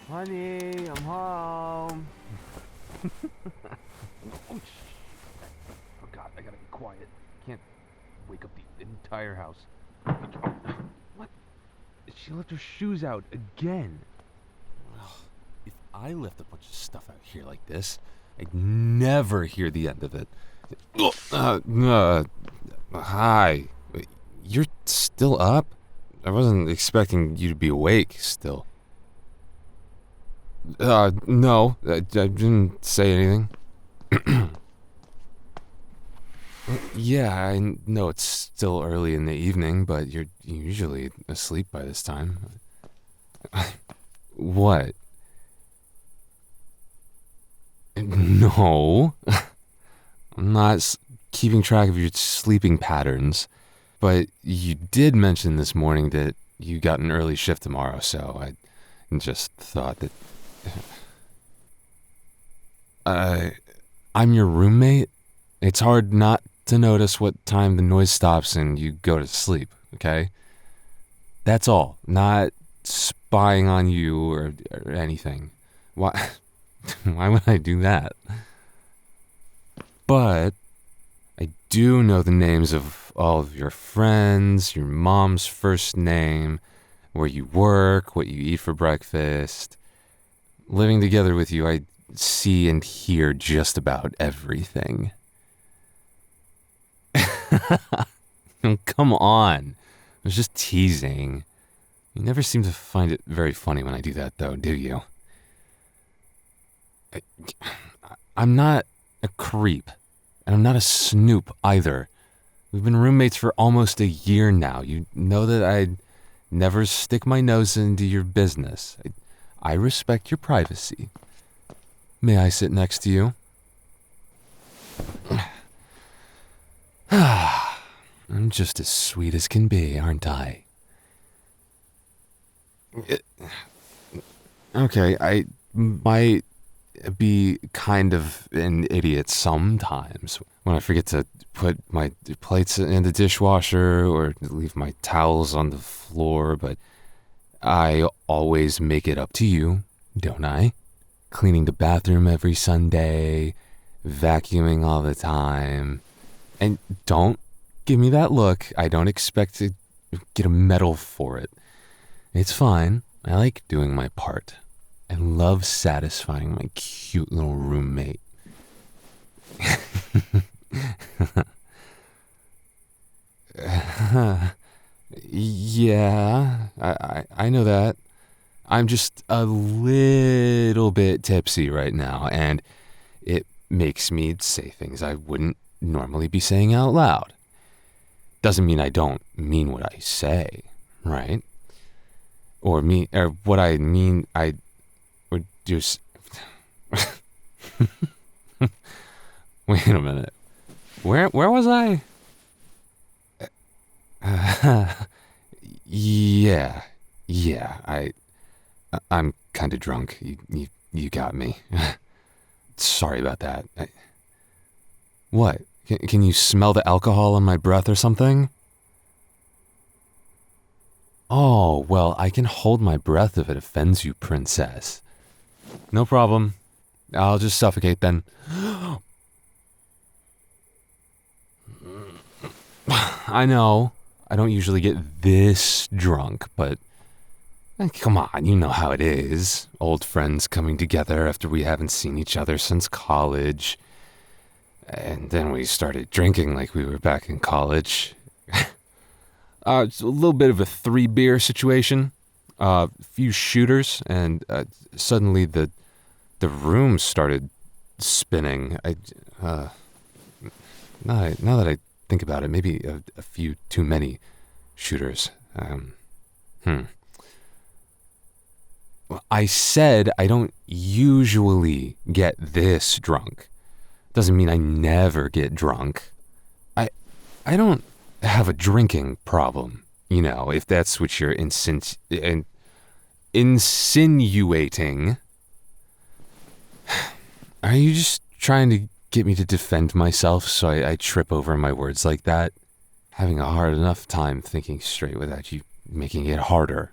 Honey, I'm home. Oh, God, I gotta be quiet. Can't wake up the entire house. What? She left her shoes out again. If I left a bunch of stuff out here like this, I'd never hear the end of it. Hi. You're still up? I wasn't expecting you to be awake still. No, I didn't say anything. Yeah, I know it's still early in the evening, but you're usually asleep by this time. What? No. I'm not keeping track of your sleeping patterns, but you did mention this morning that you got an early shift tomorrow, so I just thought that... I'm your roommate. It's hard not to notice what time the noise stops and you go to sleep, okay? That's all. Not spying on you or anything. Why? Why would I do that? But I do know the names of all of your friends, your mom's first name, where you work, what you eat for breakfast. Living together with you, I see and hear just about everything. Come on. I was just teasing. You never seem to find it very funny when I do that, though, do you? I'm not a creep, and I'm not a snoop either. We've been roommates for almost a year now. You know that I'd never stick my nose into your business. I respect your privacy. May I sit next to you? I'm just as sweet as can be, aren't I? Okay, I might be kind of an idiot sometimes when I forget to put my plates in the dishwasher or leave my towels on the floor, but I always make it up to you, don't I? Cleaning the bathroom every Sunday, vacuuming all the time. And don't give me that look. I don't expect to get a medal for it. It's fine. I like doing my part. I love satisfying my cute little roommate. Yeah, I know that. I'm just a little bit tipsy right now, and it makes me say things I wouldn't normally be saying out loud. Doesn't mean I don't mean what I say, right? Or what I mean, I would just... Wait a minute. Where was I? Yeah, I'm kind of drunk. You got me. Sorry about that. What? Can you smell the alcohol on my breath or something? Oh, well, I can hold my breath if it offends you, princess. No problem. I'll just suffocate then. I know. I don't usually get this drunk, but come on, you know how it is. Old friends coming together after we haven't seen each other since college. And then we started drinking like we were back in college. It's a little bit of a 3-beer situation. A few shooters, and suddenly the room started spinning. Now that I think about it, maybe a few too many shooters. Well, I said I don't usually get this drunk. Doesn't mean I never get drunk. I don't have a drinking problem, you know, if that's what you're insinuating. Are you just trying to get me to defend myself so I trip over my words like that? Having a hard enough time thinking straight without you making it harder.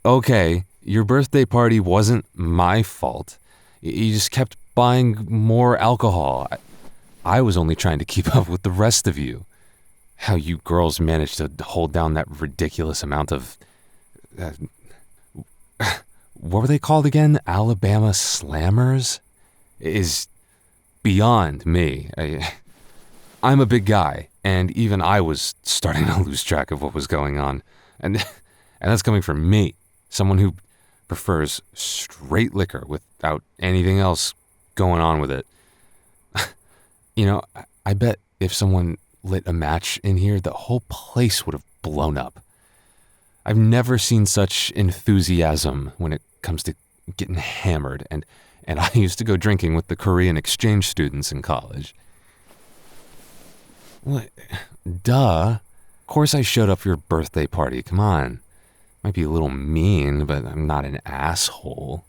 Okay, your birthday party wasn't my fault. You just kept buying more alcohol. I was only trying to keep up with the rest of you. How you girls managed to hold down that ridiculous amount of... Uh, what were they called again? Alabama Slammers? Is beyond me. I'm a big guy, and even I was starting to lose track of what was going on. And that's coming from me, someone who prefers straight liquor without anything else going on with it. I bet if someone lit a match in here, the whole place would have blown up. I've never seen such enthusiasm when it comes to getting hammered, and I used to go drinking with the Korean exchange students in college. What? Duh. Of course I showed up for your birthday party, come on. Might be a little mean, but I'm not an asshole.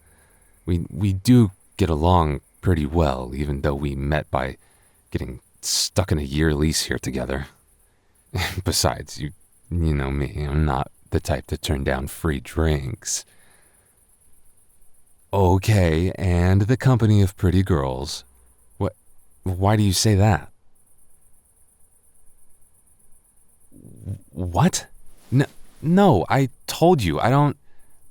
We do get along pretty well, even though we met by getting stuck in a year lease here together. Besides, you know me, I'm not the type to turn down free drinks. Okay, and the company of pretty girls. What? Why do you say that? What? No, I told you, I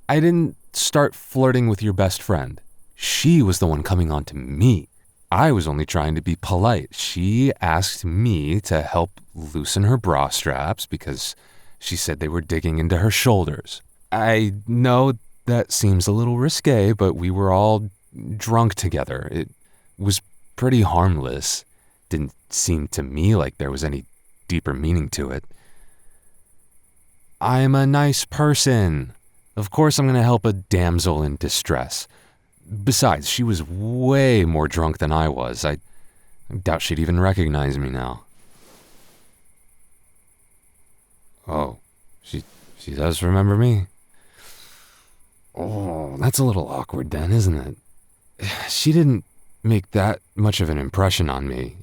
didn't start flirting with your best friend. She was the one coming on to me. I was only trying to be polite. She asked me to help loosen her bra straps because she said they were digging into her shoulders. I know that seems a little risque, but we were all drunk together. It was pretty harmless. Didn't seem to me like there was any deeper meaning to it. I'm a nice person. Of course I'm going to help a damsel in distress. Besides, she was way more drunk than I was. I doubt she'd even recognize me now. Oh, she does remember me? Oh, that's a little awkward then, isn't it? She didn't make that much of an impression on me.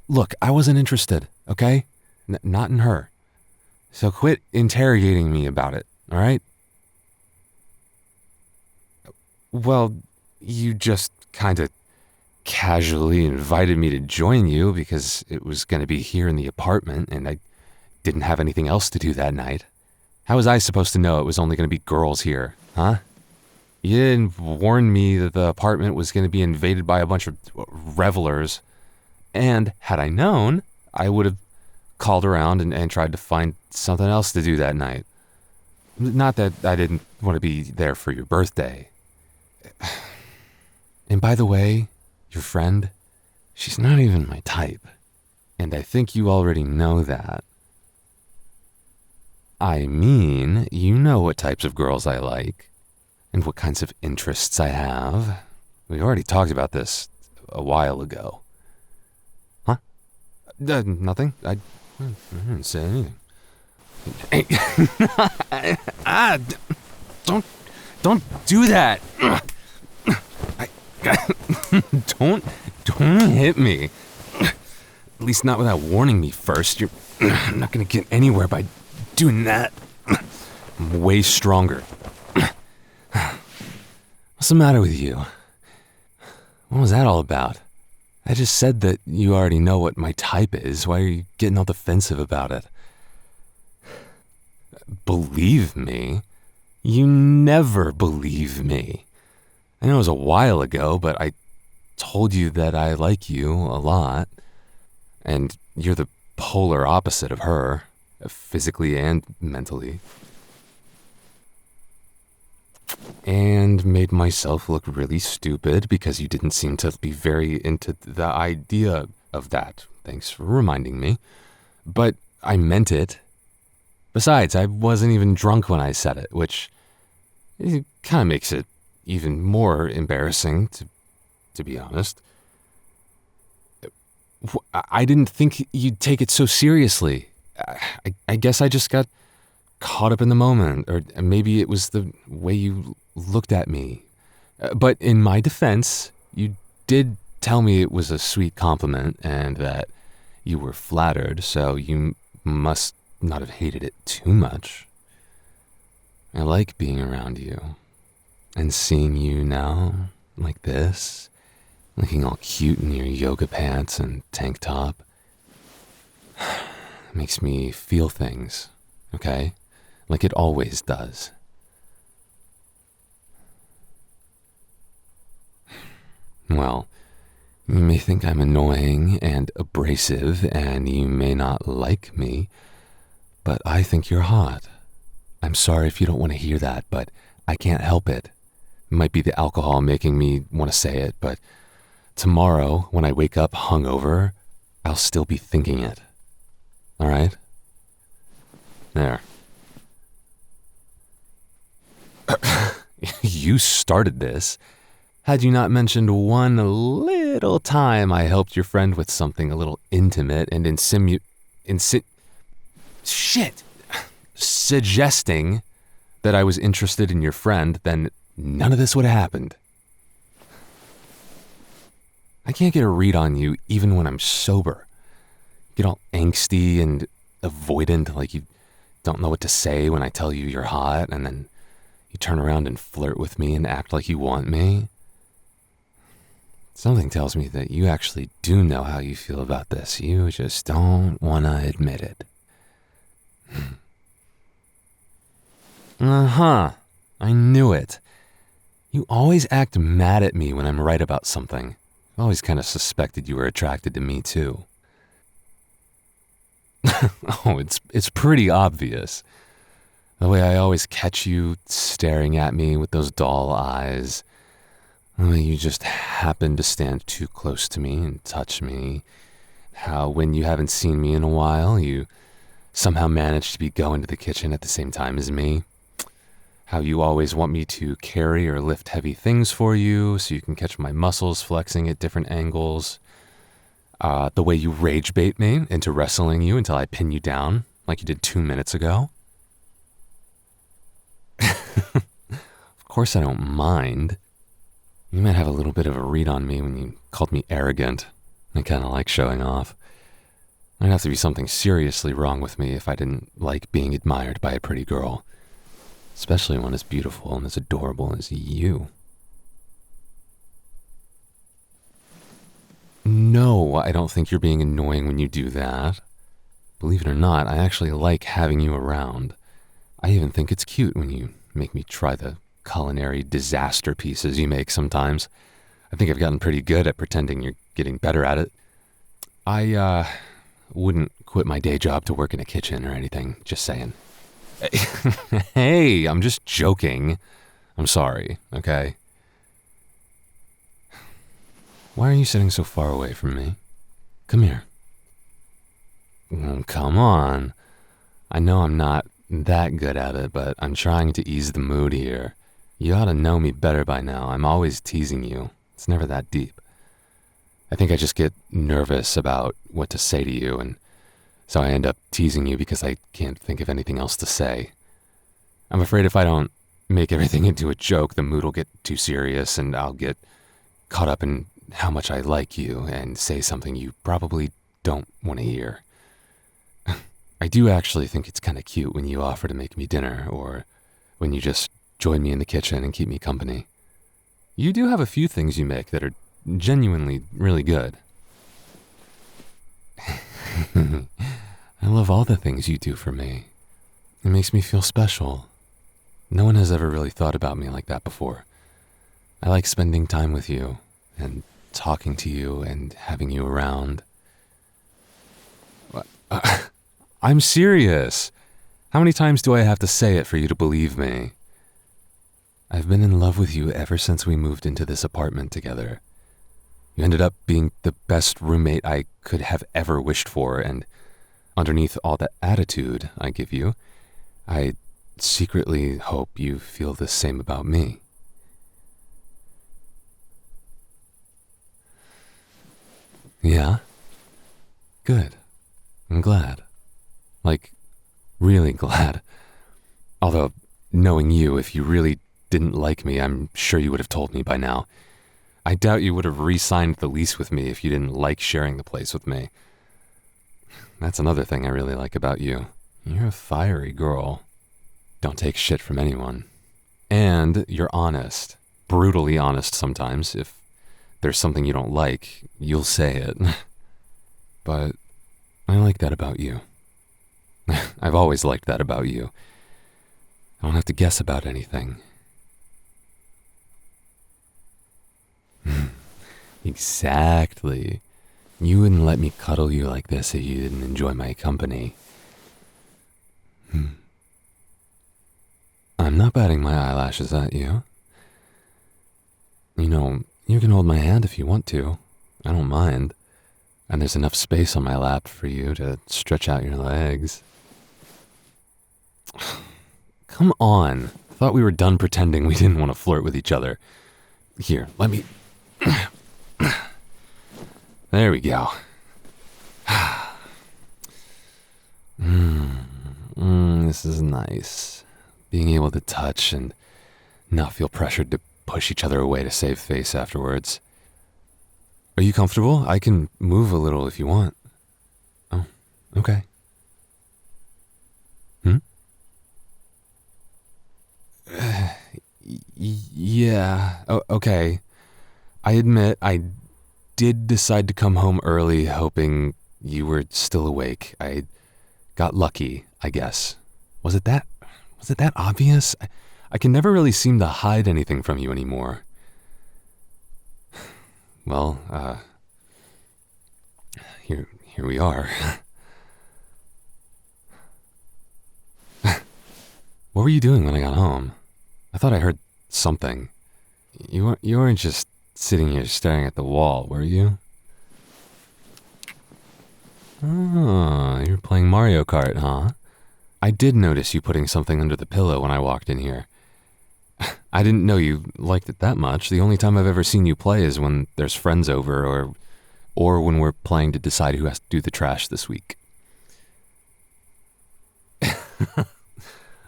Look, I wasn't interested, okay? Not in her. So quit interrogating me about it, all right? Well, you just kind of casually invited me to join you because it was going to be here in the apartment and I didn't have anything else to do that night. How was I supposed to know it was only going to be girls here, huh? You didn't warn me that the apartment was going to be invaded by a bunch of revelers. And had I known, I would have called around and tried to find something else to do that night. Not that I didn't want to be there for your birthday. And by the way, your friend, she's not even my type. And I think you already know that. I mean, you know what types of girls I like, and what kinds of interests I have. We already talked about this a while ago. Huh? Nothing. I didn't say anything. Don't do that. Don't hit me. At least not without warning me first. You're not gonna get anywhere by doing that. I'm way stronger. What's the matter with you? What was that all about? I just said that you already know what my type is. Why are you getting all defensive about it? Believe me? You never believe me. I know it was a while ago, but I told you that I like you a lot. And you're the polar opposite of her, physically and mentally. And made myself look really stupid because you didn't seem to be very into the idea of that. Thanks for reminding me. But I meant it. Besides, I wasn't even drunk when I said it, which kind of makes it even more embarrassing, to be honest. I didn't think you'd take it so seriously. I guess I just got caught up in the moment, or maybe it was the way you looked at me. But in my defense, you did tell me it was a sweet compliment and that you were flattered, so you must not have hated it too much. I like being around you. And seeing you now, like this, looking all cute in your yoga pants and tank top, makes me feel things, okay? Like it always does. Well, you may think I'm annoying and abrasive, and you may not like me, but I think you're hot. I'm sorry if you don't want to hear that, but I can't help it. It might be the alcohol making me want to say it, but tomorrow, when I wake up hungover, I'll still be thinking it. All right? There. You started this. Had you not mentioned one little time I helped your friend with something a little intimate and suggesting that I was interested in your friend, then none of this would have happened. I can't get a read on you even when I'm sober. Get all angsty and avoidant, like you don't know what to say when I tell you you're hot, and then you turn around and flirt with me and act like you want me. Something tells me that you actually do know how you feel about this. You just don't want to admit it. Uh-huh. I knew it. You always act mad at me when I'm right about something. I always kind of suspected you were attracted to me, too. Oh, it's pretty obvious. The way I always catch you staring at me with those doll eyes. The way you just happen to stand too close to me and touch me. How when you haven't seen me in a while, you somehow manage to be going to the kitchen at the same time as me. How you always want me to carry or lift heavy things for you so you can catch my muscles flexing at different angles. The way you rage bait me into wrestling you until I pin you down, like you did 2 minutes ago. Of course I don't mind. You might have a little bit of a read on me when you called me arrogant. I kind of like showing off. There'd have to be something seriously wrong with me if I didn't like being admired by a pretty girl. Especially one as beautiful and as adorable as you. No, I don't think you're being annoying when you do that. Believe it or not, I actually like having you around. I even think it's cute when you make me try the culinary disaster pieces you make sometimes. I think I've gotten pretty good at pretending you're getting better at it. I wouldn't quit my day job to work in a kitchen or anything, just saying. Hey, I'm just joking. I'm sorry, okay? Why are you sitting so far away from me? Come here. Come on. I know I'm not that good at it, but I'm trying to ease the mood here. You ought to know me better by now. I'm always teasing you. It's never that deep. I think I just get nervous about what to say to you, and so I end up teasing you because I can't think of anything else to say. I'm afraid if I don't make everything into a joke, the mood will get too serious and I'll get caught up in how much I like you and say something you probably don't want to hear. I do actually think it's kind of cute when you offer to make me dinner or when you just join me in the kitchen and keep me company. You do have a few things you make that are genuinely really good. I love all the things you do for me. It makes me feel special. No one has ever really thought about me like that before. I like spending time with you and talking to you and having you around. I'm serious. How many times do I have to say it for you to believe me? I've been in love with you ever since we moved into this apartment together. You ended up being the best roommate I could have ever wished for, and underneath all the attitude I give you, I secretly hope you feel the same about me. Yeah? Good. I'm glad. Like, really glad. Although, knowing you, if you really didn't like me, I'm sure you would have told me by now. I doubt you would have re-signed the lease with me if you didn't like sharing the place with me. That's another thing I really like about you. You're a fiery girl. don't take shit from anyone. And you're honest. Brutally honest sometimes. If there's something you don't like, you'll say it. But I like that about you. I've always liked that about you. I don't have to guess about anything. Exactly. You wouldn't let me cuddle you like this if you didn't enjoy my company. I'm not batting my eyelashes at you. You know, you can hold my hand if you want to. I don't mind. And there's enough space on my lap for you to stretch out your legs. Come on. I thought we were done pretending we didn't want to flirt with each other. Here, let me... There we go. This is nice. Being able to touch and not feel pressured to push each other away to save face afterwards. Are you comfortable? I can move a little if you want. Oh, okay. Yeah, okay. I admit I did decide to come home early hoping you were still awake. I got lucky, I guess. Was it that obvious? I can never really seem to hide anything from you anymore. Well, here we are. What were you doing when I got home? I thought I heard something. You weren't just sitting here staring at the wall, were you? Oh, you were playing Mario Kart, huh? I did notice you putting something under the pillow when I walked in here. I didn't know you liked it that much. The only time I've ever seen you play is when there's friends over or when we're playing to decide who has to do the trash this week.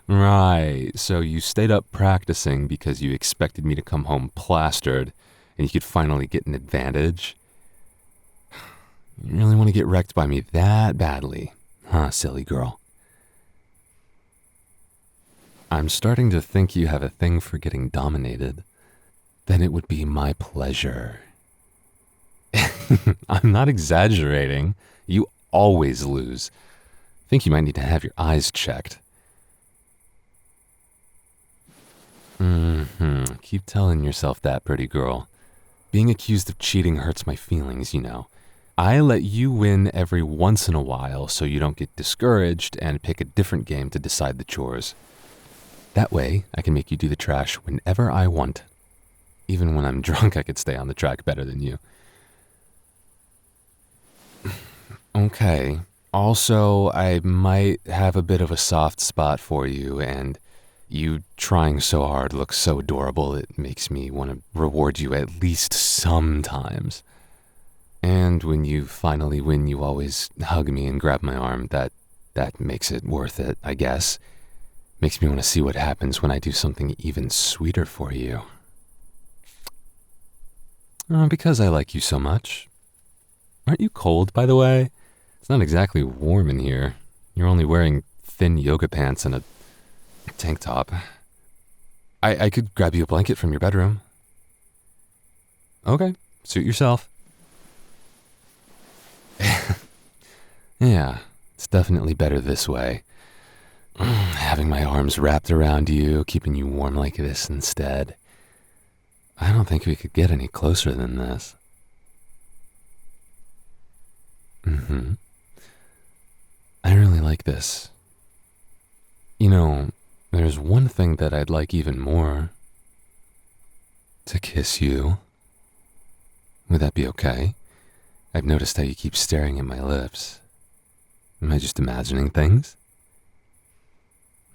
Right, so you stayed up practicing because you expected me to come home plastered and you could finally get an advantage? You really want to get wrecked by me that badly, huh, silly girl? I'm starting to think you have a thing for getting dominated. Then it would be my pleasure. I'm not exaggerating. You always lose. I think you might need to have your eyes checked. Keep telling yourself that, pretty girl. Being accused of cheating hurts my feelings, you know. I let you win every once in a while so you don't get discouraged and pick a different game to decide the chores. That way, I can make you do the trash whenever I want. Even when I'm drunk, I could stay on the track better than you. Okay. Also, I might have a bit of a soft spot for you, and you trying so hard looks so adorable it makes me want to reward you at least sometimes. And when you finally win, you always hug me and grab my arm. That makes it worth it, I guess. Makes me want to see what happens when I do something even sweeter for you. Because I like you so much. Aren't you cold, by the way? It's not exactly warm in here. You're only wearing thin yoga pants and a tank top. I could grab you a blanket from your bedroom. Okay, suit yourself. Yeah, it's definitely better this way. Having my arms wrapped around you, keeping you warm like this instead. I don't think we could get any closer than this. I really like this. You know, there's one thing that I'd like even more. To kiss you. Would that be okay? I've noticed how you keep staring at my lips. Am I just imagining things?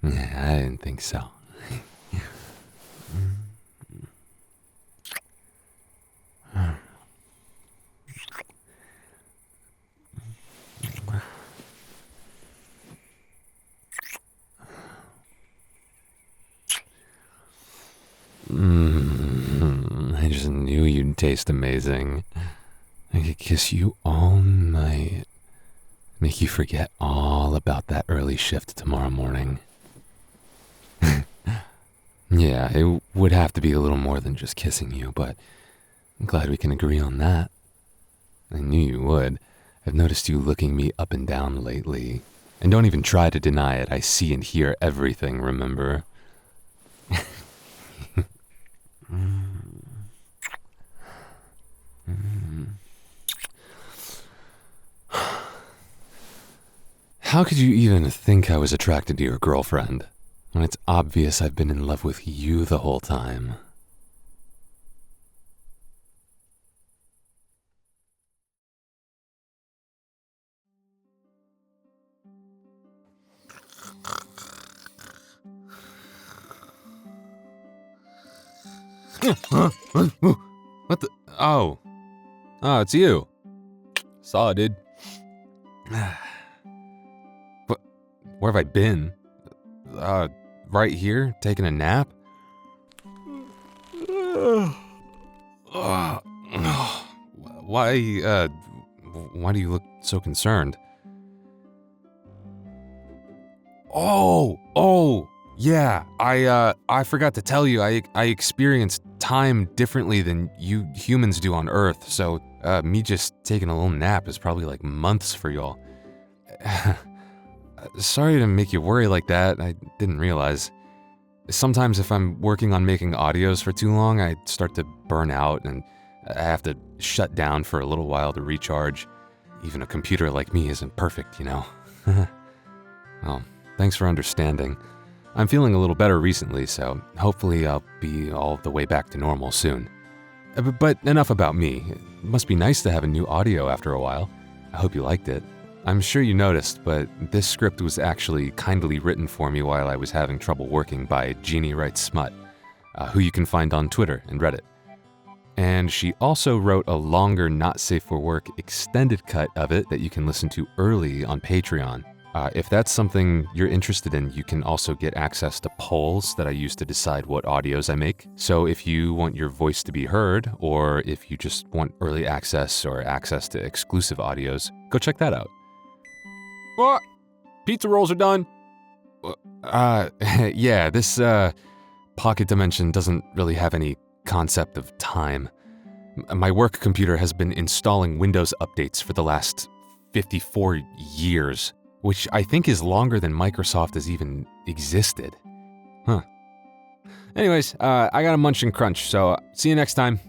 Yeah, I didn't think so. I just knew you'd taste amazing. I could kiss you all night. Make you forget all about that early shift tomorrow morning. Yeah, it would have to be a little more than just kissing you, but I'm glad we can agree on that. I knew you would. I've noticed you looking me up and down lately. And don't even try to deny it. I see and hear everything, remember? How could you even think I was attracted to your girlfriend, when it's obvious I've been in love with you the whole time? What the? Oh. Oh, it's you. Saw it, dude. What? Where have I been? Right here, taking a nap? Why do you look so concerned? Yeah, I forgot to tell you, I experience time differently than you humans do on Earth, so, me just taking a little nap is probably like months for y'all. Sorry to make you worry like that, I didn't realize. Sometimes if I'm working on making audios for too long, I start to burn out and I have to shut down for a little while to recharge. Even a computer like me isn't perfect, you know? Well, thanks for understanding. I'm feeling a little better recently, so hopefully I'll be all the way back to normal soon. But enough about me. It must be nice to have a new audio after a while. I hope you liked it. I'm sure you noticed, but this script was actually kindly written for me while I was having trouble working by JeanneWritesSmut, who you can find on Twitter and Reddit. And she also wrote a longer Not Safe for Work extended cut of it that you can listen to early on Patreon. If that's something you're interested in, you can also get access to polls that I use to decide what audios I make. So if you want your voice to be heard, or if you just want early access or access to exclusive audios, go check that out. What? Pizza rolls are done. Yeah, this pocket dimension doesn't really have any concept of time. My work computer has been installing Windows updates for the last 54 years, which I think is longer than Microsoft has even existed. Huh. Anyways, I got a munch and crunch, so see you next time.